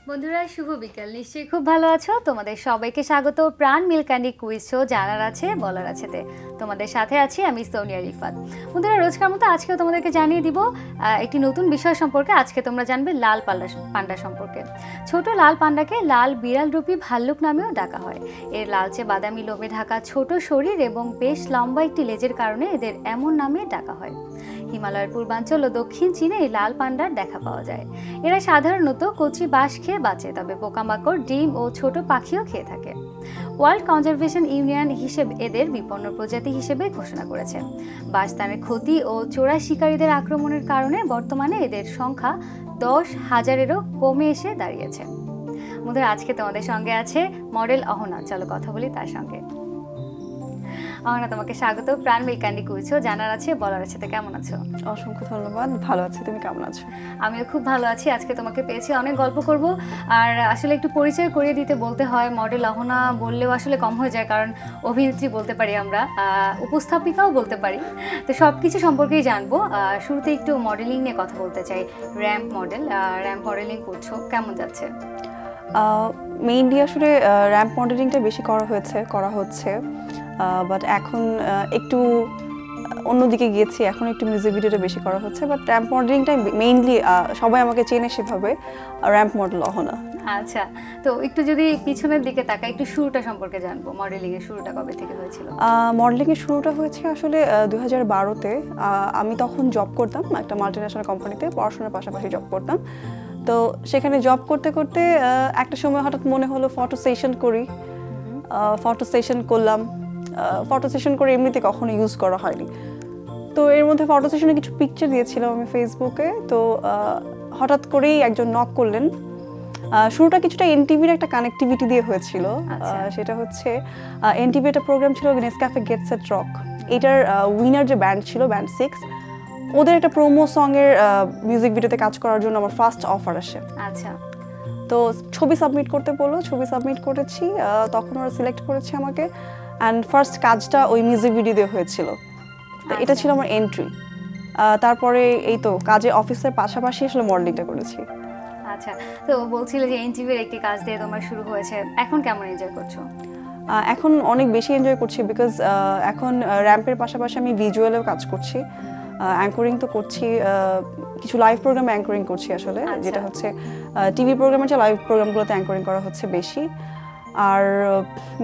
বন্ধুরা শুভ বিকাল, নিশ্চয়ই খুব ভালো আছো। তোমাদের সবাইকে স্বাগত প্রাণ মিল্ক ক্যান্ডি কুইজ শো জানার আছে বলার আছেতে। তোমাদের সাথে আছি আমি সোনিয়া রিফাত। বন্ধুরা রোজকার মতো আজকেও তোমাদেরকে জানিয়ে দিব একটি নতুন বিষয় সম্পর্কে। আজকে তোমরা জানবে লাল পান্ডা সম্পর্কে। ছোট লাল পান্ডাকে লাল বিড়াল রূপী ভাল্লুক নামেও ডাকা হয়। এর লালচে বাদামি লোমে ঢাকা ছোট শরীর এবং বেশ লম্বা একটি লেজের কারণে এদের এমন নামে ডাকা হয়। হিমালয়ের পূর্বাঞ্চল ও দক্ষিণ চীনে এই লাল পান্ডার দেখা পাওয়া যায়। এরা সাধারণত কচি বাঁশ খেয়ে বাঁচে, তবে পোকামাকড়, ডিম ও ছোট পাখিও খেয়ে থাকে। ওয়ার্ল্ড কনজারভেশন ইউনিয়ন হিসেবে এদের বিপন্ন প্রজাতি হিসেবে ঘোষণা করেছে। বাসস্থানের ক্ষতি ও চোরা শিকারীদের আক্রমণের কারণে বর্তমানে এদের সংখ্যা 10,000-এরও কমে এসে দাঁড়িয়েছে। বন্ধুরা আজকে তোমাদের সঙ্গে আছে মডেল অহনা, চলো কথা বলি তার সঙ্গে। অহনা, তোমাকে স্বাগত প্রাণ মিল্ক ক্যান্ডি কুইজ শো জানার আছে বলার আছে। তো কেমন আছো? অসংখ্য ধন্যবাদ, ভালো আছি। তুমি কেমন আছো? আমিও খুব ভালো আছি। আজকে তোমাকে পেয়েছি, অনেক গল্প করব। আর আসলে একটু পরিচয় করিয়ে দিতে বলতে হয়, মডেল অহনা বললেও আসলে কম হয়ে যায়, কারণ অভিনেত্রী বলতে পারি আমরা, উপস্থাপিকাও বলতে পারি, তো সব কিছু সম্পর্কেই জানবো। শুরুতে একটু মডেলিং নিয়ে কথা বলতে চাই। র্যাম্প মডেলিং করছো, কেমন যাচ্ছে? মেইনলি আসলে র্যাম্প মডেলিংটা বেশি করা হচ্ছে, বাট এখন একটু অন্যদিকে গিয়েছি, এখন একটু মিউজিক ভিডিওটা বেশি করা হচ্ছে। বাট র্যাম্প মডেলিংটা মেইনলি সবাই আমাকে চেনে সেভাবে, র্যাম্প মডেল অহনা। আচ্ছা, তো একটু যদি পিছনের দিকে তাকাই, একটু শুরুটা সম্পর্কে জানবো। মডেলিংয়ের শুরুটা কবে থেকে হয়েছিল? মডেলিংয়ের শুরুটা হয়েছে আসলে 2012-তে। আমি তখন জব করতাম একটা মাল্টিন্যাশনাল কোম্পানিতে, পড়াশোনার পাশাপাশি জব করতাম। তো সেখানে জব করতে করতে একটা সময় হঠাৎ মনে হলো ফটো সেশন করি। ফটো সেশন করলাম। ফটো সেশন করে এমনিতে কখনো ইউজ করা হয়নি। তো এর মধ্যে ফটো সেশনে কিছু পিকচার দিয়েছিলাম আমি ফেসবুকে। তো হঠাৎ করেই একজন নক করলেন। শুরুটা কিছুটা এনটিভির একটা কানেক্টিভিটি দিয়ে হয়েছিল। সেটা হচ্ছে এনটিভি একটা প্রোগ্রাম ছিল নেসক্যাফে গেটস এট রক। এটার উইনার যে ব্যান্ড ছিল, ব্যান্ড 6, ওদের একটা প্রোমো সঙের মিউজিক ভিডিওতে কাজ করার জন্য আমার ফার্স্ট অফার আসে। আচ্ছা, তো ছবি সাবমিট করতে বললো, ছবি সাবমিট করেছি। তখন ওরা সিলেক্ট করেছে আমাকে, অ্যান্ড ফার্স্ট কাজটা ওই মিউজিক ভিডিও দিয়ে হয়েছিল। তো এটা ছিল আমার এন্ট্রি। তারপরে এই তো কাজে অফিসের পাশাপাশি আসলে মডেলিংটা করেছি। আচ্ছা, তো বলছিলে যে এনটিভির একটি কাজ দিয়ে তোমার শুরু হয়েছে, এখন কেমন এনজয় করছো? এখন অনেক বেশি এনজয় করছি, বিকজ এখন র্যাম্পের পাশাপাশি আমি ভিজুয়ালেও কাজ করছি, অ্যাঙ্করিং তো করছি, কিছু লাইভ প্রোগ্রামে অ্যাঙ্করিং করছি আসলে, যেটা হচ্ছে টিভি প্রোগ্রামের চেয়ে লাইভ প্রোগ্রামগুলোতে অ্যাঙ্করিং করা হচ্ছে বেশি। আর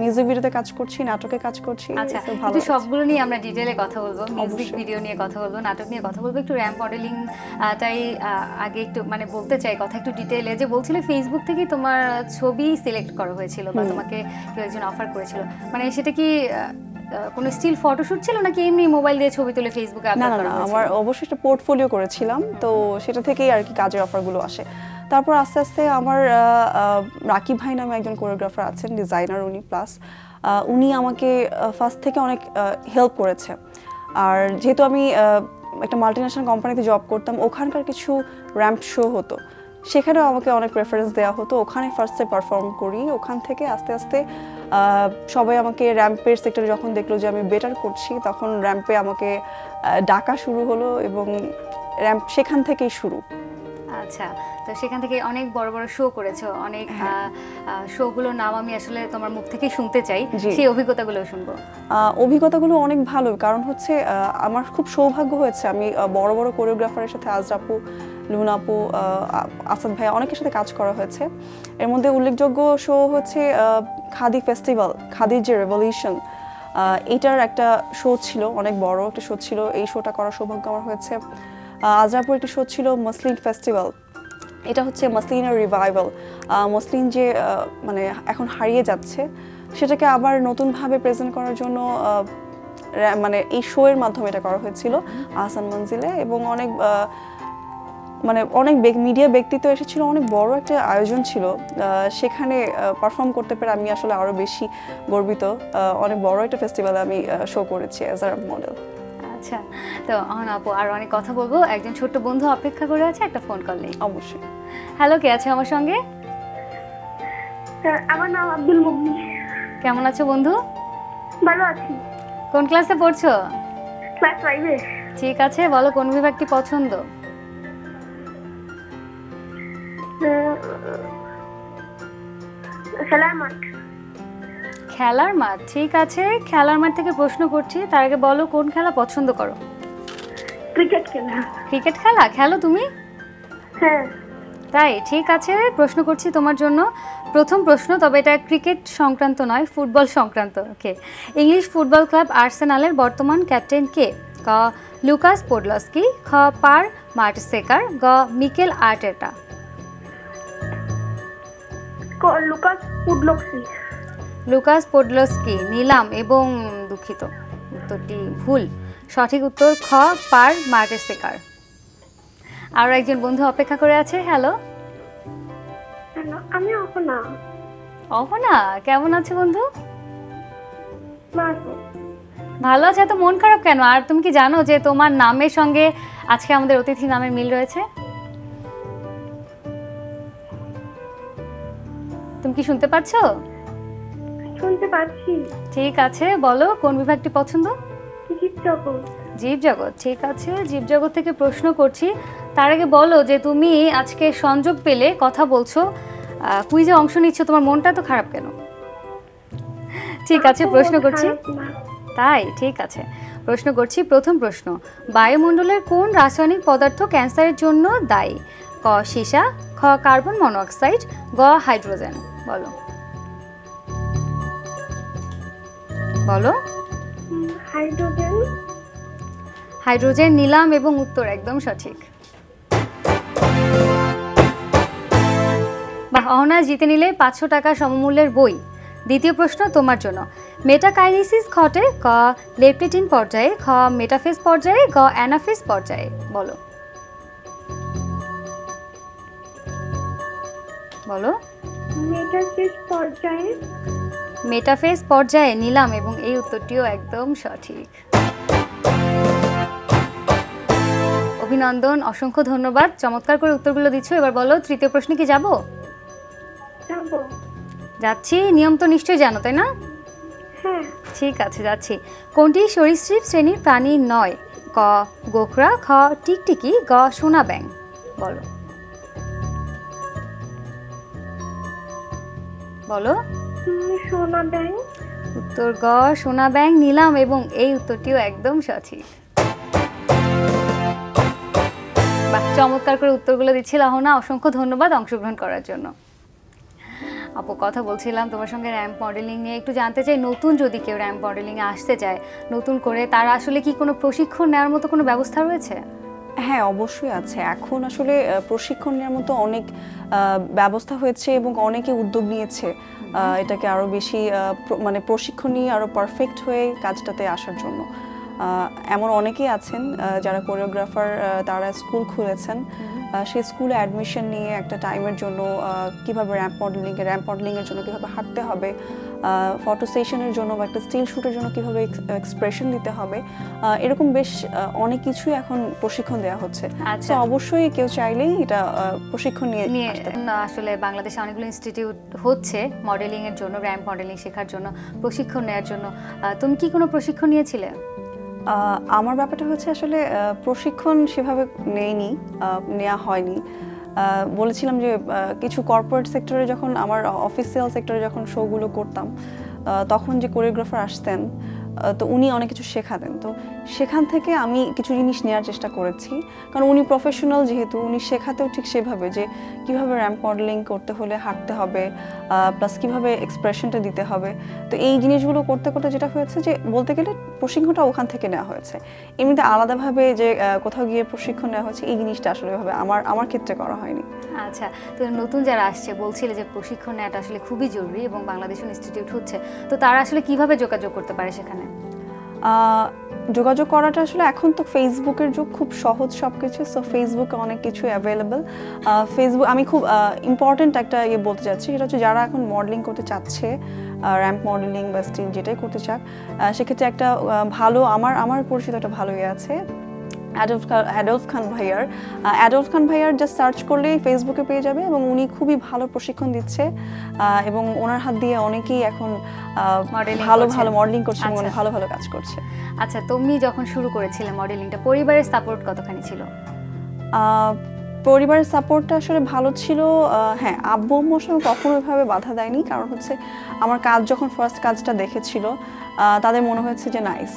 মিউজিক ভিডিওতে কাজ করছি, নাটকে কাজ করছি। আচ্ছা, একটু সবগুলো নিয়ে আমরা ডিটেইলে কথা বলবো, মিউজিক ভিডিও নিয়ে কথা বলবো, নাটক নিয়ে কথা বলবো। একটু র্যাম্প মডেলিং তাই আগে একটু মানে বলতে চাই কথা একটু ডিটেইলে, যে বলছিলে ফেসবুক থেকেই তোমার ছবি সিলেক্ট করা হয়েছিল বা তোমাকে কেউ একজন অফার করেছিল, মানে সেটা কি কোনো স্টিল ফটোশুট ছিল নাকি এমনি মোবাইল দিয়ে ছবি তুলে ফেসবুকে আপলোড করা হয়েছিল? আমার অবশ্যই একটা পোর্টফোলিও করেছিলাম, তো সেটা থেকেই আর কি কাজের অফারগুলো আসে। তারপর আস্তে আস্তে আমার রাকিব ভাই নামে একজন কোরিওগ্রাফার আছেন, ডিজাইনার উনি, প্লাস উনি আমাকে ফার্স্ট থেকে অনেক হেল্প করেছে। আর যেহেতু আমি একটা মাল্টিন্যাশনাল কোম্পানিতে জব করতাম, ওখানকার কিছু র্যাম্প শো হতো, সেখানেও আমাকে অনেক প্রেফারেন্স দেওয়া হতো। ওখানে ফার্স্টে পারফর্ম করি, ওখান থেকে আস্তে আস্তে সবাই আমাকে র্যাম্পের সেক্টরে যখন দেখলো যে আমি বেটার করছি, তখন র্যাম্পে আমাকে ডাকা শুরু হলো এবং র্যাম্প সেখান থেকেই শুরু। আচ্ছা, তো সেখান থেকে অনেক বড় বড় শো করেছো, অনেক শোগুলোর নাম আমি আসলে তোমার মুখ থেকেই শুনতে চাই, সেই অভিজ্ঞতাগুলো শুনবো। অভিজ্ঞতাগুলো অনেক ভালো, কারণ হচ্ছে আমার খুব সৌভাগ্য হয়েছে, আমি বড় বড় কোরিওগ্রাফারের সাথে আজরা আপু, লুনা আপু, আসাদ ভাইয়া অনেকের সাথে কাজ করা হয়েছে। এর মধ্যে উল্লেখযোগ্য শো হচ্ছে খাদি ফেস্টিভ্যাল, খাদির যে রেভলিউশন, এটার একটা শো ছিল, অনেক বড় একটা শো ছিল। এই শোটা করার সৌভাগ্য আমার হয়েছে। আজরাপুর একটা শো ছিল মসলিন ফেস্টিভ্যাল, এটা হচ্ছে মসলিনের রিভাইভাল। মসলিন যে মানে এখন হারিয়ে যাচ্ছে, সেটাকে আবার নতুনভাবে প্রেজেন্ট করার জন্য মানে এই শো এর মাধ্যমে এটা করা হয়েছিল আহসান মঞ্জিলে, এবং অনেক মিডিয়া ব্যক্তিত্ব এসেছিল, অনেক বড় একটা আয়োজন ছিল। সেখানে পারফর্ম করতে পেরে আমি আসলে আরও বেশি গর্বিত। অনেক বড় একটা ফেস্টিভ্যালে আমি শো করেছি অ্যাজ আ মডেল। আচ্ছা, তো অহনা আপু আর অনেক কথা বলবো, একজন ছোট্ট বন্ধু অপেক্ষা করে আছে, একটা ফোন কল নেই। অবশ্যই। হ্যালো, কে আছে আমার সঙ্গে? আমার নাম আব্দুল মুগনি। কেমন আছো বন্ধু? ভালো আছি। কোন ক্লাসে পড়ছো? ক্লাস 5-এ। ঠিক আছে, বলো কোন বিভাগটি পছন্দ? খেলার মাঠ। খেলার মাঠ, ঠিক আছে। খেলার মাঠ থেকে প্রশ্ন করছি, তার আগে বলো কোন খেলা পছন্দ করো? ক্রিকেট খেলা। ক্রিকেট খেলা খেলো তুমি? হ্যাঁ। তাই, ঠিক আছে। প্রশ্ন করছি তোমার জন্য। প্রথম প্রশ্ন, তবে এটা ক্রিকেট সংক্রান্ত নয়, ফুটবল সংক্রান্ত। ওকে, ইংলিশ ফুটবল ক্লাব আর্সেনালের বর্তমান ক্যাপ্টেন কে? ক লুকাস পোডলস্কি, খ পার মার্টেসেকার, গ Mikel Arteta. Lukas Podolski. Lukas Podolski নিলাম এবং দুঃখিত, উত্তরটি ভুল। সঠিক উত্তর খ পার মার্টেসেকার। আরও একজন বন্ধু অপেক্ষা করে আছে। হ্যালো। হ্যালো, আমি অহনা। অহনা, কেমন আছে বন্ধু? ভালো। ভালো আছে, এত মন খারাপ কেন? আর তুমি কি জানো যে তোমার নামের সঙ্গে আজকে আমাদের অতিথি নামের মিল রয়েছে? তুমি কি শুনতে পাচ্ছ? শুনতে পাচ্ছি। ঠিক আছে, বলো কোন বিভাগটি পছন্দ? জীবজগৎ। জীবজগৎ, ঠিক আছে। জীবজগৎ থেকে প্রশ্ন করছি, তার আগে বলো যে তুমি আজকে সংযোগ পেলে কথা বলছো, কুইজে অংশ নিচ্ছ, তোমার মনটা তো খারাপ কেন? ঠিক আছে, প্রশ্ন করছি। তাই, ঠিক আছে, প্রশ্ন করছি। প্রথম প্রশ্ন, বায়ুমণ্ডলের কোন রাসায়নিক পদার্থ ক্যান্সারের জন্য দায়ী? ক সীসা, খ কার্বন মনোঅক্সাইড, গ হাইড্রোজেন। বলো বলো। হাইড্রোজেন। হাইড্রোজেন নিলাম এবং উত্তর একদম সঠিক। বাহ, অহনা জিতে নিলে 500 টাকা সমমূল্যের বই। দ্বিতীয় প্রশ্ন তোমার জন্য, মেটাকাইনেসিস ঘটে ক লেপটিন পর্যায়ে, খ মেটাফেজ পর্যায়ে, গ অ্যানাফেজ পর্যায়ে। বলো বলো। মেটাফেজ পর্যায়ে। মেটাফেজ পর্যায়ে নিলাম এবং এই উত্তরটিও একদম সঠিক। অভিনন্দন, অসংখ্য ধন্যবাদ, চমৎকার করে উত্তরগুলো দিচ্ছ। এবার বলো, তৃতীয় প্রশ্নে কি যাব? যাচ্ছি। নিয়ম তো নিশ্চয়ই জানো, তাই না? হ্যাঁ। ঠিক আছে, যাচ্ছি। কোনটি সরীসৃপ শ্রেণীর প্রাণী নয়? ক গোখরা, খ টিকটিকি, গ সোনা ব্যাং। বলো বলো। সোনা ব্যাং। উত্তর গ সোনা ব্যাং নিলাম এবং এই উত্তরটিও একদম সঠিক। বাহ, চমৎকার করে উত্তরগুলো দিচ্ছিল অহনা, অসংখ্য ধন্যবাদ অংশগ্রহণ করার জন্য। আপু, কথা বলছিলাম তোমার সঙ্গে র্যাম্প মডেলিং নিয়ে, একটু জানতে চাই, নতুন যদি কেউ র্যাম্প মডেলিংয়ে আসতে চায় নতুন করে, তারা আসলে কি কোনো প্রশিক্ষণ নেওয়ার মতো কোনো ব্যবস্থা রয়েছে? হ্যাঁ, অবশ্যই আছে। এখন আসলে প্রশিক্ষণ নেওয়ার মতো অনেক ব্যবস্থা হয়েছে এবং অনেকে উদ্যোগ নিয়েছে এটাকে আরও বেশি মানে প্রশিক্ষণ নিয়ে আরও পারফেক্ট হয়ে কাজটাতে আসার জন্য। এমন অনেকেই আছেন যারা কোরিওগ্রাফার, তারা স্কুল খুলেছেন। সেই স্কুলে অ্যাডমিশন নিয়ে একটা টাইমের জন্য কীভাবে র্যাম্প মডেলিংয়ের জন্য কীভাবে হাঁটতে হবে, ফটো সেশনের জন্য বা একটা স্টিল শ্যুটের জন্য কীভাবে এক্সপ্রেশন দিতে হবে, এরকম বেশ অনেক কিছুই এখন প্রশিক্ষণ দেওয়া হচ্ছে। তো অবশ্যই কেউ চাইলেই এটা প্রশিক্ষণ নিয়ে আসলে বাংলাদেশে অনেকগুলো ইনস্টিটিউট হচ্ছে মডেলিংয়ের জন্য, র্যাম্প মডেলিং শেখার জন্য, প্রশিক্ষণ নেওয়ার জন্য। তুমি কি কোনো প্রশিক্ষণ নিয়েছিলে? আমার ব্যাপারটা হচ্ছে আসলে প্রশিক্ষণ সেভাবে নেওয়া হয়নি। বলেছিলাম যে কিছু কর্পোরেট সেক্টরে যখন আমার অফিসিয়াল সেক্টরে যখন শোগুলো করতাম, তখন যে কোরিওগ্রাফার আসতেন, তো উনি অনেক কিছু শেখাতেন। তো সেখান থেকে আমি কিছু জিনিস নেওয়ার চেষ্টা করেছি, কারণ উনি প্রফেশনাল যেহেতু, উনি শেখাতেও ঠিক সেভাবে যে কীভাবে র্যাম্প মডেলিং করতে হলে হাঁটতে হবে, প্লাস কীভাবে এক্সপ্রেশনটা দিতে হবে। তো এই জিনিসগুলো করতে করতে যেটা হয়েছে যে বলতে গেলে প্রশিক্ষণটা ওখান থেকে নেওয়া হয়েছে। এমনিতে আলাদাভাবে যে কোথাও গিয়ে প্রশিক্ষণ নেওয়া হয়েছে, এই জিনিসটা আসলে ভাবে আমার ক্ষেত্রে করা হয়নি। আচ্ছা, তো নতুন যারা আসছে বলছিলে যে প্রশিক্ষণ নেওয়াটা আসলে খুবই জরুরি এবং বাংলাদেশ ইনস্টিটিউট হচ্ছে, তো তারা আসলে কিভাবে যোগাযোগ করতে পারে সেখানে? যোগাযোগ করাটা আসলে এখন তো ফেসবুকের যুগ, খুব সহজ সব কিছু। সো ফেসবুকে অনেক কিছু অ্যাভেলেবল। ফেসবুক আমি খুব ইম্পর্টেন্ট একটা বলতে চাচ্ছি, সেটা হচ্ছে যারা এখন মডেলিং করতে চাচ্ছে, র্যাম্প মডেলিং বা স্টিল যেটাই করতে চাক, সেক্ষেত্রে একটা ভালো আমার পরিচিত একটা ভালো আছে অ্যাডলফ খান ভাইয়ার জাস্ট সার্চ করলেই ফেসবুকে পেয়ে যাবে, এবং উনি খুবই ভালো প্রশিক্ষণ দিচ্ছে, এবং ওনার হাত দিয়ে অনেকেই এখন ভালো মডেলিং করছে এবং ভালো কাজ করছে। আচ্ছা, তুমি যখন শুরু করেছিলে মডেলিংটা, পরিবারের সাপোর্ট কতখানি ছিল? পরিবারের সাপোর্টটা আসলে ভালো ছিল। হ্যাঁ, আব্বু আম্মু আসলে কখনো ওইভাবে বাধা দেয়নি, কারণ হচ্ছে আমার কাজ যখন ফার্স্ট কাজটা দেখেছিল, তাদের মনে হয়েছে যে নাইস,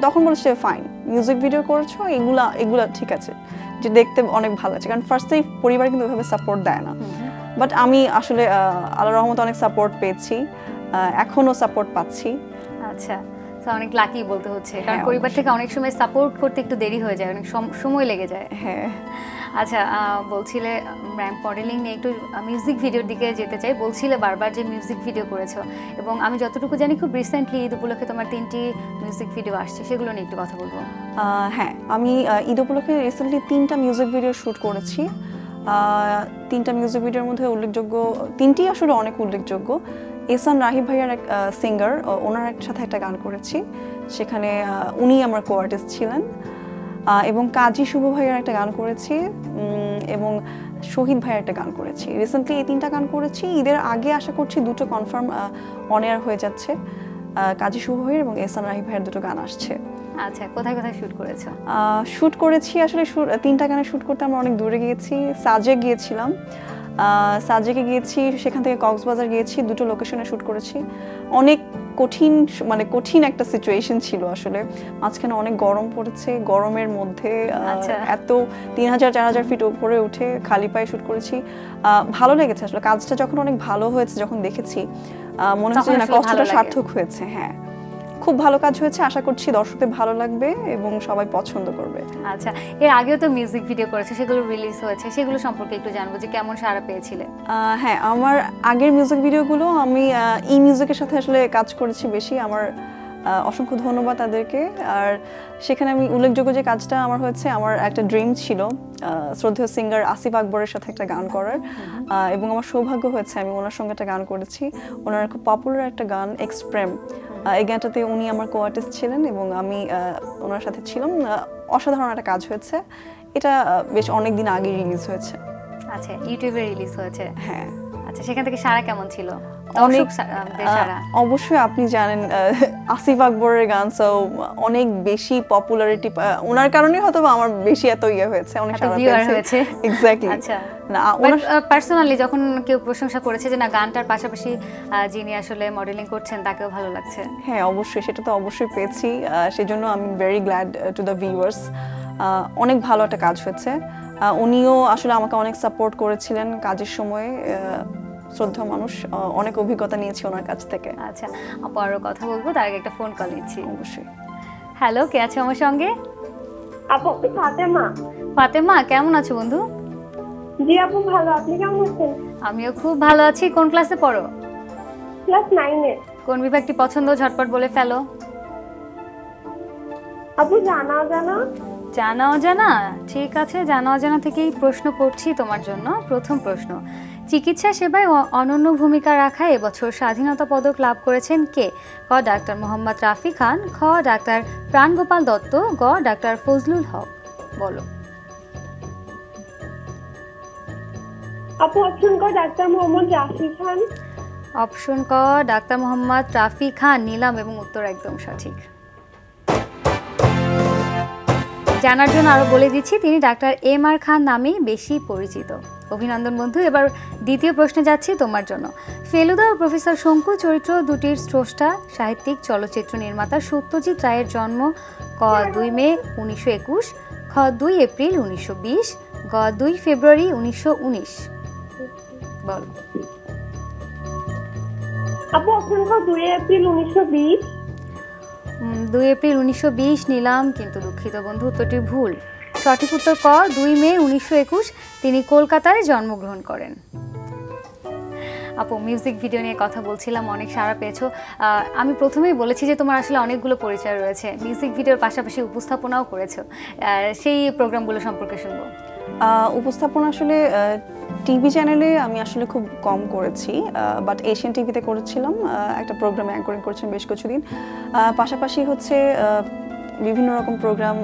তখন বলেছে ফাইন, মিউজিক ভিডিও করেছো, এগুলা ঠিক আছে, যে দেখতে অনেক ভালো আছে। কারণ ফার্স্টেই পরিবার কিন্তু ওইভাবে সাপোর্ট দেয় না, বাট আমি আসলে আল্লাহর রহমতে অনেক সাপোর্ট পেয়েছি, এখনো সাপোর্ট পাচ্ছি। আচ্ছা, অনেক লাকি বলতে হচ্ছে, কারণ পরিবার থেকে অনেক সময় সাপোর্ট করতে একটু দেরি হয়ে যায়, অনেক সময় লেগে যায়। হ্যাঁ। আচ্ছা, বলছিলে র্যাম্প মডেলিং নিয়ে একটু মিউজিক ভিডিওর দিকে যেতে চাই। বলছিলে বারবার যে মিউজিক ভিডিও করেছো, এবং আমি যতটুকু জানি খুব রিসেন্টলি ঈদ উপলক্ষে তোমার 3টি মিউজিক ভিডিও আসছে, সেগুলো নিয়ে একটু কথা বলবো। হ্যাঁ, আমি ঈদ উপলক্ষে রিসেন্টলি 3টা মিউজিক ভিডিও শ্যুট করেছি। 3টা মিউজিক ভিডিওর মধ্যে উল্লেখযোগ্য, 3টি আসলে অনেক উল্লেখযোগ্য। এহসান রাহিব ভাইয়ার এক সিঙ্গার, ওনার সাথে একটা গান করেছি, সেখানে উনি আমার কো আর্টিস্ট ছিলেন। এবং কাজী শুভ ভাইয়ার একটা গান করেছি, এবং শহীদ ভাইয়ার একটা গান করেছি। রিসেন্টলি এই 3টা গান করেছি। ঈদের আগে আশা করছি 2টো কনফার্ম অন এয়ার হয়ে যাচ্ছে। কাজী শুভ ভাইয়ার এবং এহসান রাহিব ভাইয়ার 2টো গান আসছে। আচ্ছা, কোথায় শুট করেছো? শুট করেছি আসলে 3টা গানে শুট করতে আমরা অনেক দূরে গিয়েছি। সাজেক গিয়েছিলাম, সাজেকে গিয়েছি, সেখান থেকে কক্সবাজার গিয়েছি, 2টো লোকেশনে শুট করেছি। অনেক কঠিন একটা সিচুয়েশন ছিল আসলে, মাঝখানে অনেক গরম পড়েছে, গরমের মধ্যে এত 3000-4000 ফিট উপরে উঠে খালি পায়ে শুট করেছি। ভালো লেগেছে আসলে, কাজটা যখন অনেক ভালো হয়েছে, যখন দেখেছি মনে হচ্ছে না কষ্টটা সার্থক হয়েছে। হ্যাঁ, খুব ভালো কাজ হয়েছে, আশা করছি দর্শকদের ভালো লাগবে এবং সবাই পছন্দ করবে। আচ্ছা, এর আগেও তো মিউজিক ভিডিও করেছে, সেগুলো রিলিজ হয়েছে, সেগুলো সম্পর্কে একটু জানবো যে কেমন সাড়া পেয়েছিলে? হ্যাঁ, আমার আগের মিউজিক ভিডিওগুলো আমি মিউজিকের সাথে আসলে কাজ করেছি বেশি। আমার অসংখ্য ধন্যবাদ তাদেরকে। আর সেখানে আমি উল্লেখযোগ্য যে কাজটা আমার হয়েছে, আমার একটা ড্রিম ছিল শ্রদ্ধেয় সিঙ্গার আসিফ আকবরের সাথে একটা গান করার, এবং আমার সৌভাগ্য হয়েছে আমি ওনার সঙ্গে একটা গান করেছি। ওনার খুব পপুলার একটা গান এক্সপ্রেম, এই গানটাতে উনি আমার কো আর্টিস্ট ছিলেন এবং আমি ওনার সাথে ছিলাম। অসাধারণ একটা কাজ হয়েছে। এটা বেশ অনেক দিন আগে রিলিজ হয়েছে। আচ্ছা, ইউটিউবে রিলিজ হয়েছে? হ্যাঁ। আচ্ছা, সেখান থেকে সাড়া কেমন ছিল? অবশ্যই আপনি জানেন আসিফ আকবরের গান, সো অনেক বেশি পপুলারিটি, ওনার কারণে হয়তো আমার বেশি এত হয়েছে, অনেক সাড়া পেয়েছে। এক্স্যাক্টলি। আচ্ছা, পার্সোনালি যখন কেউ প্রশংসা করেছে যে না, গানটার পাশাপাশি যিনি আসলে মডেলিং করছেন তাকেও ভালো লাগছে? হ্যাঁ, অবশ্যই, সেটা তো অবশ্যই পেয়েছি। সেজন্য আমি very glad to the viewers. অনেক ভালো একটা কাজ হয়েছে। উনিও আসলে আমাকে অনেক সাপোর্ট করেছিলেন কাজের সময়। শ্রদ্ধেয় মানুষ, অনেক অভিজ্ঞতা নিয়েছি ওনার কাছ থেকে। আচ্ছা আপু, আরো কথা বলবো, তার আগে একটা ফোন কল নিচ্ছি। অবশ্যই। হ্যালো, কে আছে আমার সঙ্গে? আপু, ফাতেমা। ফাতেমা, কেমন আছো বন্ধু? জি আপু, ভালো, আপনি কেমন আছেন? আমিও খুব ভালো আছি। কোন ক্লাসে পড়ো? ক্লাস 9 এ। কোন বিভাগটি পছন্দ, ঝটপট বলে ফেলো। আপু, জানা অজানা। ঠিক আছে, জানা অজানা থেকেই প্রশ্ন করছি তোমার জন্য। প্রথম প্রশ্ন, চিকিৎসা সেবায় অনন্য ভূমিকা রাখায় এবছর স্বাধীনতা পদক লাভ করেছেন কে? ক ডাক্তার মোহাম্মদ রাফি খান, খ ডাক্তার প্রাণগোপাল দত্ত, গ ডাক্তার ফজলুল হক। বলো। আপু, অপশন ক ডাক্তার মোহাম্মদ রাফি খান। অপশন ক ডাক্তার মোহাম্মদ রাফি খান নিলাম, এবং উত্তর একদম সঠিক। জানার জন্য আরো বলে দিচ্ছি, তিনি ডাক্তার এম.আর. খান নামেই বেশি পরিচিত। অভিনন্দন বন্ধু। এবার দ্বিতীয় প্রশ্নে যাচ্ছি তোমার জন্য। ফেলুদা ও প্রফেসর শঙ্কু চরিত্র দুটির স্রষ্টা সাহিত্যিক চলচ্চিত্র নির্মাতা সত্যজিৎ রায়ের জন্ম ক 2 মে 1921, খ 2 এপ্রিল 1920, গ 2 ফেব্রুয়ারি 1919। বল। আপু, অপশন ক 2 এপ্রিল 1920। 2 এপ্রিল 1920 নিলাম, কিন্তু দুঃখিত বন্ধু, উত্তরটি ভুল। সঠিক উত্তর ক 2 মে 1921। তিনি কলকাতায় জন্মগ্রহণ করেন। আপু মিউজিক ভিডিও নিয়ে কথা বলছিলাম, অনেক সাড়া পেয়েছো। আমি প্রথমেই বলেছি যে তোমার আসলে অনেকগুলো পরিচয় রয়েছে, মিউজিক ভিডিওর পাশাপাশি উপস্থাপনাও করেছো, সেই প্রোগ্রামগুলো সম্পর্কে শুনবো। উপস্থাপনা আসলে টিভি চ্যানেলে আমি আসলে খুব কম করেছি, বাট এশিয়ান টিভিতে করেছিলাম, একটা প্রোগ্রামে অ্যাঙ্করিং করেছিলাম বেশ কিছুদিন। পাশাপাশি হচ্ছে বিভিন্ন রকম প্রোগ্রাম,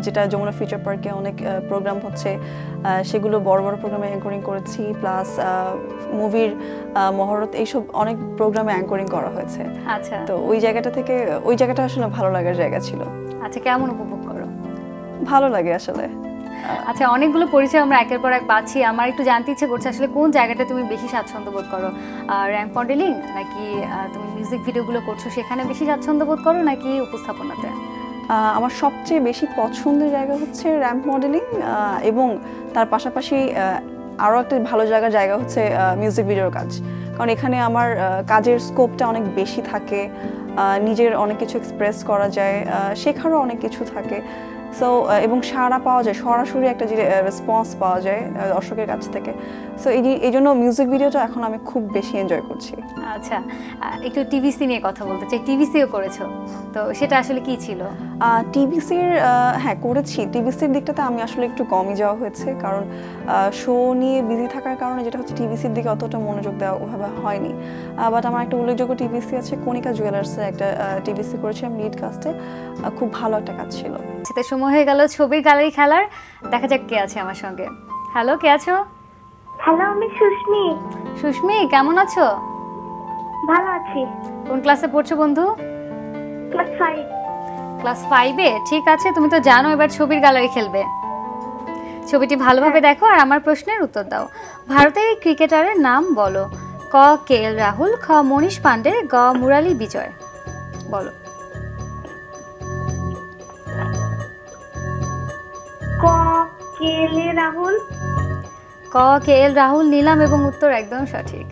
যেটা যমুনা ফিউচার পার্কে অনেক প্রোগ্রাম হচ্ছে, সেগুলো বড় বড় প্রোগ্রামে অ্যাঙ্করিং করেছি, প্লাস মুভির মহরত, এইসব অনেক প্রোগ্রামে অ্যাঙ্করিং করা হয়েছে। আচ্ছা, তো ওই জায়গাটা আসলে ভালো লাগার জায়গা ছিল। আচ্ছা, কেমন উপভোগ করো? ভালো লাগে আসলে। আচ্ছা, অনেকগুলো পরিচয় আমরা একের পর এক পাচ্ছি, আমার একটু জানতে ইচ্ছে করছে আসলে কোন জায়গাটা তুমি বেশি স্বাচ্ছন্দ্য বোধ করো? র্যাম্প মডেলিং, নাকি তুমি মিউজিক ভিডিওগুলো করছো সেখানে বেশি স্বাচ্ছন্দ্য বোধ করো, নাকি উপস্থাপনাতে? আমার সবচেয়ে বেশি পছন্দের জায়গা হচ্ছে র্যাম্প মডেলিং, এবং তার পাশাপাশি আরও একটা ভালো জায়গা হচ্ছে মিউজিক ভিডিওর কাজ, কারণ এখানে আমার কাজের স্কোপটা অনেক বেশি থাকে, নিজের অনেক কিছু এক্সপ্রেস করা যায়, শেখারও অনেক কিছু থাকে। সো এবং সাড়া পাওয়া যায়, সরাসরি একটা যে রেসপন্স পাওয়া যায় দর্শকের কাছ থেকে। সো এই জন্য মিউজিক ভিডিওটা এখন আমি খুব বেশি এনজয় করছি। আচ্ছা, একটু টিভিসি নিয়ে কথা বলতে চাই। টিভিসিও করেছো, তো সেটা আসলে কি ছিল? টিভিসির হ্যাঁ করেছি। টিভিসির দিকটাতে আমি আসলে একটু কমই যাওয়া হয়েছে, কারণ শো নিয়ে বিজি থাকার কারণে যেটা হচ্ছে টিভিসির দিকে অতটা মনোযোগ দেওয়া ওভাবে হয়নি। বাট আমার একটা উল্লেখযোগ্য টিভিসি আছে, কণিকা জুয়েলার্সের একটা টিভিসি করেছিলাম লিড কাস্টে, খুব ভালো একটা কাজ ছিল। সেটা সময় হয়ে গেল ছবির গ্যালারি খেলার। দেখা যাক কে আছে আমার সঙ্গে। হ্যালো, কে আছো? হ্যালো, আমি সুস্মি। সুস্মি, কেমন আছো? ভালো আছি। কোন ক্লাসে পড়ছো বন্ধু? ক্লাস 5। ক্লাস 5-এ? ঠিক আছে, তুমি তো জানো এবার ছবির গ্যালারি খেলবে। ছবিটি ভালোভাবে দেখো আর আমার প্রশ্নের উত্তর দাও। ভারতের এই ক্রিকেটারের নাম বলো। ক KL রাহুল, খ মনীষ পান্ডে, গ মুরালি বিজয়। বলো। ক KL রাহুল। ক KL রাহুল নিলাম এবং উত্তর একদম সঠিক।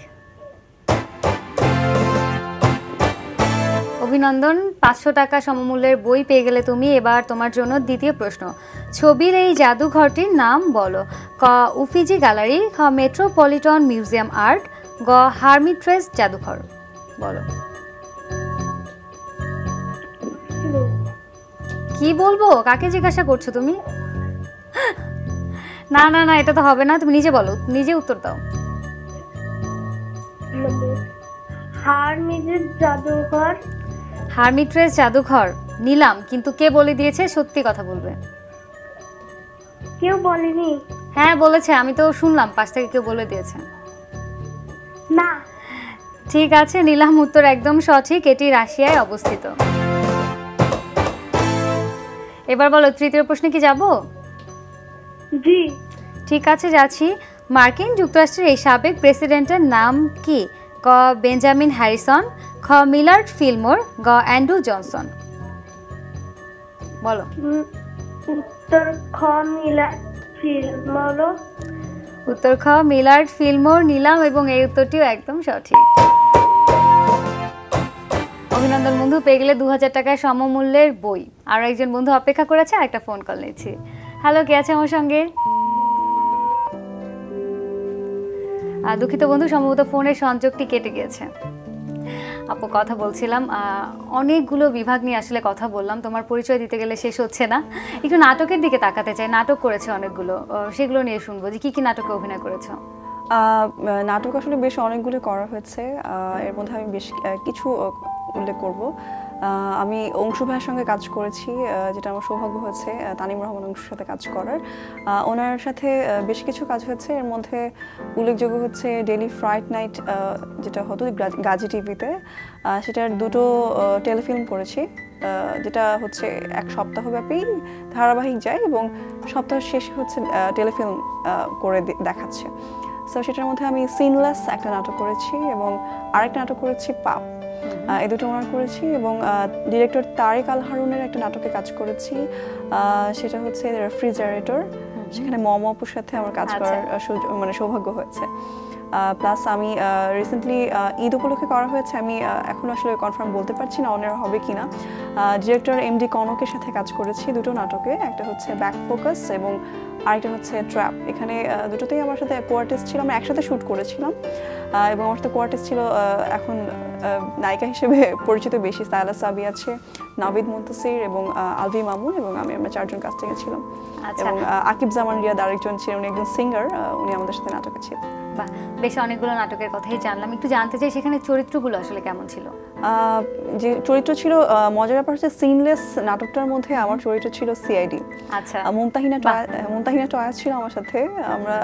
অভিনন্দন, 500 টাকা সমমূল্যের বই পেয়ে গেলে তুমি। এবার তোমার জন্য দ্বিতীয় প্রশ্ন। ছবির এই জাদুঘরটির নাম বলো। ক উফিজি গ্যালারি, খ মেট্রোপলিটন মিউজিয়াম আর্ট, গ হারমিট্রেস জাদুঘর। বলো। কি বলবো? কাকে জিজ্ঞাসা করছো তুমি? না না না, এটা তো হবে না, তুমি নিজে বলো, নিজে উত্তর দাও। হারমিট্রেস জাদুঘর। হারমিট্রেস জাদুঘর নিলাম, কিন্তু কে বলে দিয়েছে? সত্যি কথা বলবে। কেউ বলেনি। হ্যাঁ বলেছে, আমি তো শুনলাম, পাশ থেকে কেউ বলে দিয়েছে। না। ঠিক আছে, নিলাম, উত্তর একদম সঠিক। এটি রাশিয়ায় অবস্থিত। এবার বলো, তৃতীয় প্রশ্নে কি যাব? জি। ঠিক আছে, যাচ্ছি। মার্কিন যুক্তরাষ্ট্রের এই সাবেক প্রেসিডেন্টের নাম কি? ক বেঞ্জামিন হ্যারিসন, খ মিলার্ড ফিলমোর, গ অ্যান্ড্রু জনসন। বলো। উত্তর খ মিলার্ড ফিলমোর। উত্তর খ মিলার্ড ফিলমোর নিলাম এবং এই উত্তরটিও একদম সঠিক। অভিনন্দন বন্ধু, পেয়ে গেলে 2000 টাকার সমমূল্যের বই। আরো একজন বন্ধু অপেক্ষা করেছে, একটা ফোন কল নিচ্ছি। হ্যালো, কে আছে আমার সঙ্গে? দুঃখিত বন্ধু, সম্ভবত ফোনের সংযোগটি কেটে গিয়েছে। আপু কথা বলছিলাম, অনেকগুলো বিভাগ নিয়ে আসলে কথা বললাম, তোমার পরিচয় দিতে গেলে শেষ হচ্ছে না। একটু নাটকের দিকে তাকাতে চাই। নাটক করেছে অনেকগুলো, সেগুলো নিয়ে শুনবো যে কি কি নাটকে অভিনয় করেছো। নাটক আসলে বেশ অনেকগুলো করা হয়েছে, এর মধ্যে আমি বেশ কিছু উল্লেখ করব। আমি অংশু ভাইয়ের সঙ্গে কাজ করেছি, যেটা আমার সৌভাগ্য হয়েছে তানিম রহমান অংশুর সাথে কাজ করার। ওনার সাথে বেশ কিছু কাজ হয়েছে, এর মধ্যে উল্লেখযোগ্য হচ্ছে ডেইলি ফ্রাইড নাইট, যেটা হতো গাজী টিভিতে, সেটার 2টো টেলিফিল্ম করেছি, যেটা হচ্ছে 1 সপ্তাহব্যাপী ধারাবাহিক যায় এবং সপ্তাহ শেষে হচ্ছে টেলিফিল্ম করে দেখাচ্ছে। সো সেটার মধ্যে আমি সিনলেস একটা নাটক করেছি এবং আরেকটা নাটক করেছি পাপ, এই দুটো ওনার করেছি। এবং ডিরেক্টর তারেক আল হারুনের একটা নাটকে কাজ করেছি, সেটা হচ্ছে রেফ্রিজারেটর, সেখানে মম আপুর সাথে আমার কাজ করার মানে সৌভাগ্য হয়েছে। প্লাস আমি রিসেন্টলি ঈদ উপলক্ষে করা হয়েছে, আমি এখন আসলে কনফার্ম বলতে পারছি না অনের হবে কিনা, ডিরেক্টর MD কনকের সাথে কাজ করেছি 2টো নাটকে, একটা হচ্ছে ব্যাক ফোকাস এবং আরেকটা হচ্ছে ট্র্যাপ। এখানে দুটোতেই আমার সাথে কো-আর্টিস্ট ছিল, আমরা একসাথে শ্যুট করেছিলাম। এবং আমার সাথে কোয়ার্টিস্ট ছিল এখন নায়িকা হিসেবে পরিচিত বেশি সায়লা সাবি আছে, নাভিদ মুন্তাসির এবং আলভি মামুন, এবং আমরা 4জন কাস্টিংয়ে ছিলাম। এবং আকিব জামান রিয়াদ আরেকজন ছিলেন, উনি একজন সিঙ্গার, উনি আমাদের সাথে নাটকে ছিলেন। বাহ, বেশ অনেকগুলো নাটকের কথাই জানলাম। একটু জানতে চাই সেখানে চরিত্রগুলো আসলে কেমন ছিল? যে চরিত্র ছিল, মজার ব্যাপার হচ্ছে সিনলেস নাটকটার মধ্যে আমার চরিত্র ছিল সিআইডি। আচ্ছা, মুমতাহিনা টয়া ছিল আমার সাথে, আমরা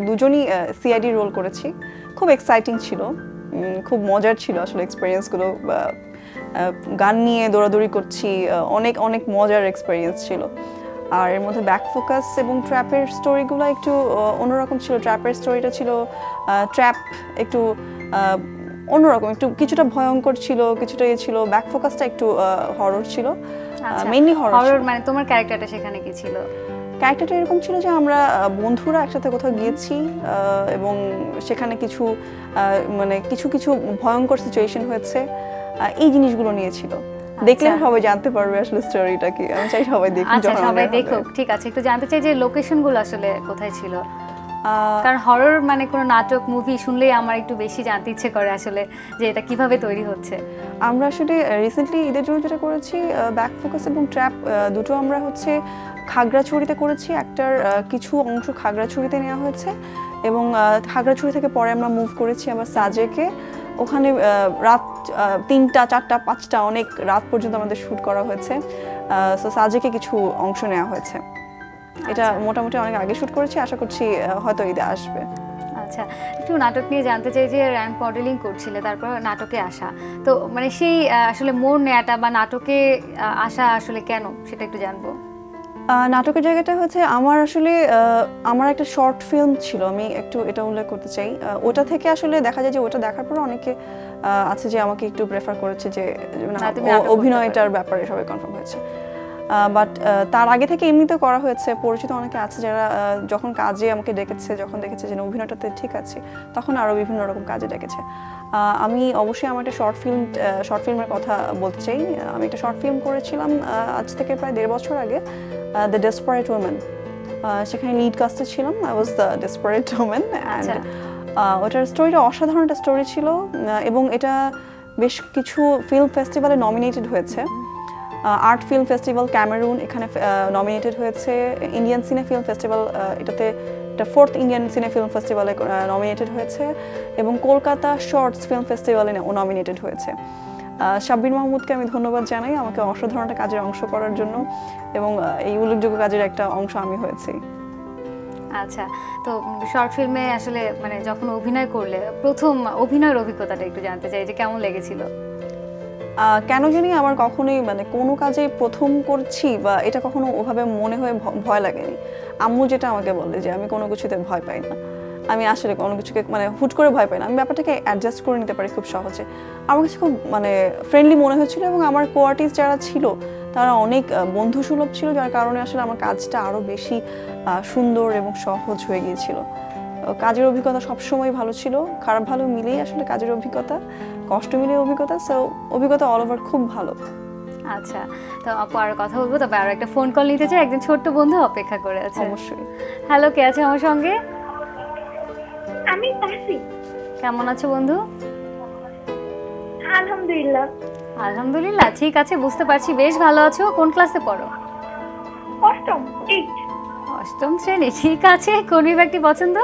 দুজনই সিআইডি রোল করেছি। খুব এক্সাইটিং ছিল, খুব মজার ছিল আসলে এক্সপেরিয়েন্সগুলো। গান নিয়ে দৌড়াদৌড়ি করছি, অনেক অনেক মজার এক্সপেরিয়েন্স ছিল। আর এর মধ্যে ব্যাক ফোকাস এবং ট্র্যাপের স্টোরিগুলো একটু অন্যরকম ছিল। ট্র্যাপের স্টোরিটা ছিল ট্র্যাপ একটু অন্যরকম, একটু কিছুটা ভয়ঙ্কর ছিল, কিছুটা ছিল। ব্যাক ফোকাসটা একটু হরর ছিল, মেইনলি হরর। মানে তোমার ক্যারেক্টারটা সেখানে কি ছিল? ক্যারেক্টারটা এরকম ছিল যে আমরা বন্ধুরা একসাথে কোথাও গিয়েছি এবং সেখানে কিছু মানে কিছু কিছু ভয়ঙ্কর সিচুয়েশন হয়েছে, এই জিনিসগুলো নিয়েছিল। দেখলে সবাই জানতে পারবে আসলে স্টোরিটা কি। আমি চাই সবাই দেখুক। আচ্ছা, সবাই দেখুক। ঠিক আছে, একটু জানতে চাই যে লোকেশনগুলো আসলে কোথায় ছিল? কারণ হরর মানে কোনো নাটক মুভি শুনলেই আমার একটু বেশি জানতে ইচ্ছে করে আসলে যে এটা কিভাবে তৈরি হচ্ছে। আমরা আসলে রিসেন্টলি ঈদের জন্য যেটা করেছি, ব্যাক ফোকাস এবং ট্র্যাপ দুটো আমরা হচ্ছে খাগড়াছড়িতে করেছি। একটার কিছু অংশ খাগড়াছড়িতে নেওয়া হয়েছে এবং খাগড়াছড়ি থেকে পরে আমরা মুভ করেছি আবার সাজেকে। ওখানে রাত 3টা 4টা 5টা অনেক রাত পর্যন্ত আমাদের শ্যুট করা হয়েছে। সো সাজেকে কিছু অংশ নেওয়া হয়েছে। এটা মোটামুটি অনেক আগে শ্যুট করেছি, আশা করছি হয়তো ঈদে আসবে। আচ্ছা, একটু নাটক নিয়ে জানতে চাই যে র্যাম্প মডেলিং করছিলে, তারপর নাটকে আসা, তো মানে সেই আসলে মোড় নেওয়াটা বা নাটকে আসা আসলে কেন সেটা একটু জানবো। নাটকের জায়গাটা হচ্ছে আমার আসলে আমার একটা শর্ট ফিল্ম ছিল, আমি একটু এটা উল্লেখ করতে চাই। ওটা থেকে আসলে দেখা যায় যে ওটা দেখার পর অনেকে আছে যে আমাকে একটু প্রেফার করেছে যে অভিনয়টার ব্যাপারে সবাই কনফার্ম হয়েছে। বাট তার আগে থেকে এমনিতেও করা হয়েছে, পরিচিত অনেকে আছে যারা যখন কাজে আমাকে ডেকেছে, যখন দেখেছে যে অভিনয়টাতে ঠিক আছে, তখন আরও বিভিন্ন রকম কাজে ডেকেছে। আমি অবশ্যই আমার একটা শর্ট ফিল্মের কথা বলতে চাই। আমি একটা শর্ট ফিল্ম করেছিলাম আজ থেকে প্রায় 1.5 বছর আগে, দ্য ডেসপারেট ওমেন। সেখানে লিড কাস্টে ছিলাম, I was the desperate women. And ওটার স্টোরিটা অসাধারণ একটা স্টোরি ছিল এবং এটা বেশ কিছু ফিল্ম ফেস্টিভ্যালে নমিনেটেড হয়েছে। আর্ট ফিল্ম ফেস্টিভ্যাল ক্যামেরুন এখানে নমিনেটেড হয়েছে, ইন্ডিয়ান সিনে ফিল্ম ফেস্টিভ্যাল এটাতে এটা 4th ইন্ডিয়ান সিনে ফিল্ম ফেস্টিভ্যালে নমিনেটেড হয়েছে এবং কলকাতা শর্টস ফিল্ম ফেস্টিভ্যালে নমিনেটেড হয়েছে। শাব্বির মাহমুদকে আমি ধন্যবাদ জানাই আমাকে অসাধারণ একটা কাজের অংশ করার জন্য, এবং এই উল্লেখযোগ্য কাজের একটা অংশ আমি হয়েছি। আচ্ছা, তো শর্ট ফিল্মে আসলে মানে যখন অভিনয় করলে প্রথম অভিনয়ের অভিজ্ঞতাটা একটু জানতে চাই যে কেমন লেগেছিল? কেন জানি আমার কখনোই মানে কোনো কাজে প্রথম করছি বা এটা কখনো ওভাবে মনে হয়ে ভয় লাগেনি। আম্মু যেটা আমাকে বলে যে আমি কোনো কিছুতে ভয় পাই না, আমি আসলে কোনো কিছুকে মানে হুট করে ভয় পাই না, আমি ব্যাপারটাকে অ্যাডজাস্ট করে নিতে পারি খুব সহজে। আমার কাছে খুব মানে ফ্রেন্ডলি মনে হচ্ছিল এবং আমার কোয়ার্টিস্ট যারা ছিল তারা অনেক বন্ধুসুলভ ছিল, যার কারণে আসলে আমার কাজটা আরও বেশি সুন্দর এবং সহজ হয়ে গিয়েছিল। কাজের অভিজ্ঞতা সবসময় ভালো ছিল, খারাপ ভালো মিলেই আসলে কাজের অভিজ্ঞতা, কষ্ট মিলিয়ে অভিজ্ঞতা। সো অভিজ্ঞতা অল ওভার খুব ভালো। আচ্ছা, তো আপু আর কথা বলবো, তবে আরো একটা ফোন কল নিতে চাই, একজন ছোট্ট বন্ধু অপেক্ষা করে আছে। অবশ্যই। হ্যালো, কে আছে আমার সঙ্গে? আমি তাসি। কেমন আছো বন্ধু? আলহামদুলিল্লাহ। আলহামদুলিল্লাহ, ঠিক আছে, বুঝতে পারছি বেশ ভালো আছো। কোন ক্লাসে পড়ো? অষ্টম শ্রেণী, ঠিক আছে। কোন বিভাগটি পছন্দ?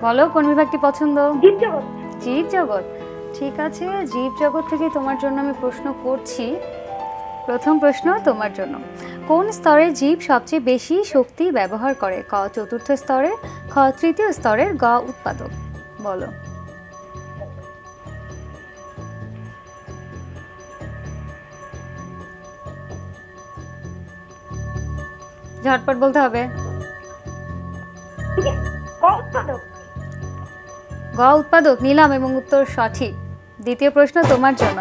বলো কোন বিভাগটি পছন্দ? জীবজগৎ। জীবজগৎ, ঠিক আছে। জীবজগৎ থেকে তোমার জন্য আমি প্রশ্ন করছি। প্রথম প্রশ্ন তোমার জন্য, কোন স্তরের জীব সবচেয়ে বেশি শক্তি ব্যবহার করে? ক চতুর্থ স্তরের, খ তৃতীয় স্তরের, গ উৎপাদক। বলো। ঝটপট বলতে হবে। গ উৎপাদক নিলাম এবং উত্তর সঠিক। দ্বিতীয় প্রশ্ন তোমার জন্য,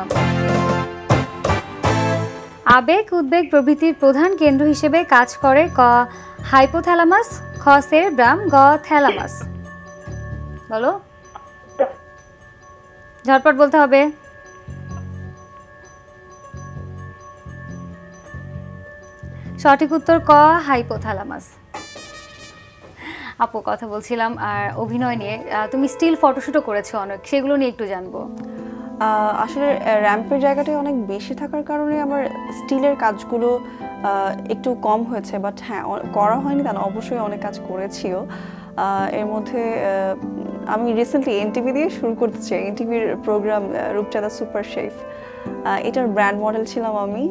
আবেগ উদ্বেগ প্রভৃতির প্রধান কেন্দ্র হিসেবে কাজ করে? ক হাইপোথ্যালামাস, খ সেরেব্রাম, গ থ্যালামাস। বলো, ঝটপট বলতে হবে। সঠিক উত্তর ক হাইপোথ্যালামাস। আপু কথা বলছিলাম আর অভিনয় নিয়ে, তুমি স্টিল ফটোশুটও করেছো অনেক, সেগুলো নিয়ে একটু জানবো। আসলে র্যাম্পের জায়গাটাই অনেক বেশি থাকার কারণে আমার স্টিলের কাজগুলো একটু কম হয়েছে, বাট হ্যাঁ করা হয়নি তা না, অবশ্যই অনেক কাজ করেছিও। এর মধ্যে আমি রিসেন্টলি এনটিভি দিয়ে শুরু করতে চাই, এনটিভির প্রোগ্রাম রূপচাঁদা সুপার শেফ, এটার ব্র্যান্ড মডেল ছিলাম আমি।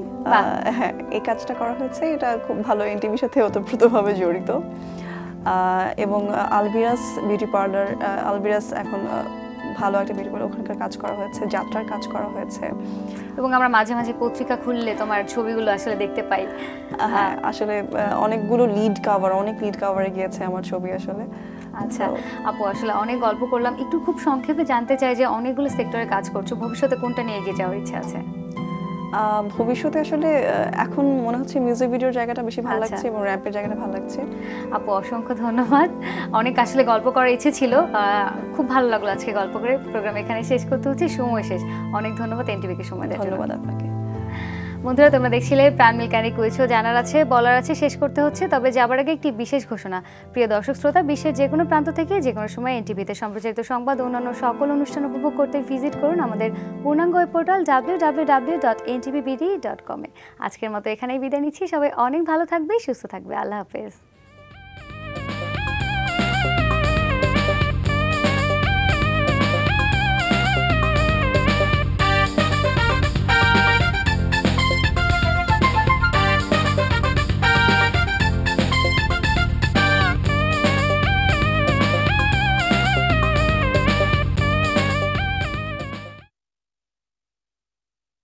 হ্যাঁ, এই কাজটা করা হয়েছে, এটা খুব ভালো, এনটিভির সাথে ওতপ্রোতভাবে জড়িত। এবং আলবিরাস বিউটি পার্লার, আলবিরাস এখন ভালো একটা বিউটি পার্লার, ওখানকার কাজ করা হয়েছে, যাত্রার কাজ করা হয়েছে। এবং আমরা মাঝে মাঝে পত্রিকা খুললে তোমার ছবিগুলো আসলে দেখতে পাই। হ্যাঁ, আসলে অনেকগুলো লিড কাভারে গিয়েছে আমার ছবি আসলে। আচ্ছা আপু, আসলে অনেক গল্প করলাম, একটু খুব সংক্ষেপে জানতে চাই যে অনেকগুলো সেক্টরে কাজ করছো, ভবিষ্যতে কোনটা নিয়ে এগিয়ে যাওয়ার ইচ্ছা আছে? ভবিষ্যতে আসলে এখন মনে হচ্ছে মিউজিক ভিডিওর জায়গাটা বেশি ভালো লাগছে এবং র্যাপের জায়গাটা ভালো লাগছে। আপু অসংখ্য ধন্যবাদ, অনেক আসলে গল্প করার ইচ্ছে ছিল, খুব ভালো লাগলো আজকে গল্প করে। প্রোগ্রাম এখানে শেষ করতে হচ্ছে, সময় শেষ। অনেক ধন্যবাদ এনটিভিকে সময় দেওয়ার জন্য। ধন্যবাদ আপনাকে। বন্ধুরা, তোমরা দেখছিলে প্রাণ মিল্কানি কুইজ শো, জানার আছে বলার আছে, শেষ করতে হচ্ছে। তবে যাবার আগে একটি বিশেষ ঘোষণা। প্রিয় দর্শক শ্রোতা, বিশ্বের যে কোনো প্রান্ত থেকে যে কোনো সময় এনটিভিতে সম্প্রচারিত সংবাদ ও অন্যান্য সকল অনুষ্ঠান উপভোগ করতে ভিজিট করুন আমাদের পূর্ণাঙ্গ ওয়েব পোর্টাল www.ntvbd.com-এ। আজকের মতো এখানেই বিদায় নিচ্ছি, সবাই অনেক ভালো থাকবে, সুস্থ থাকবে, আল্লাহ হাফেজ।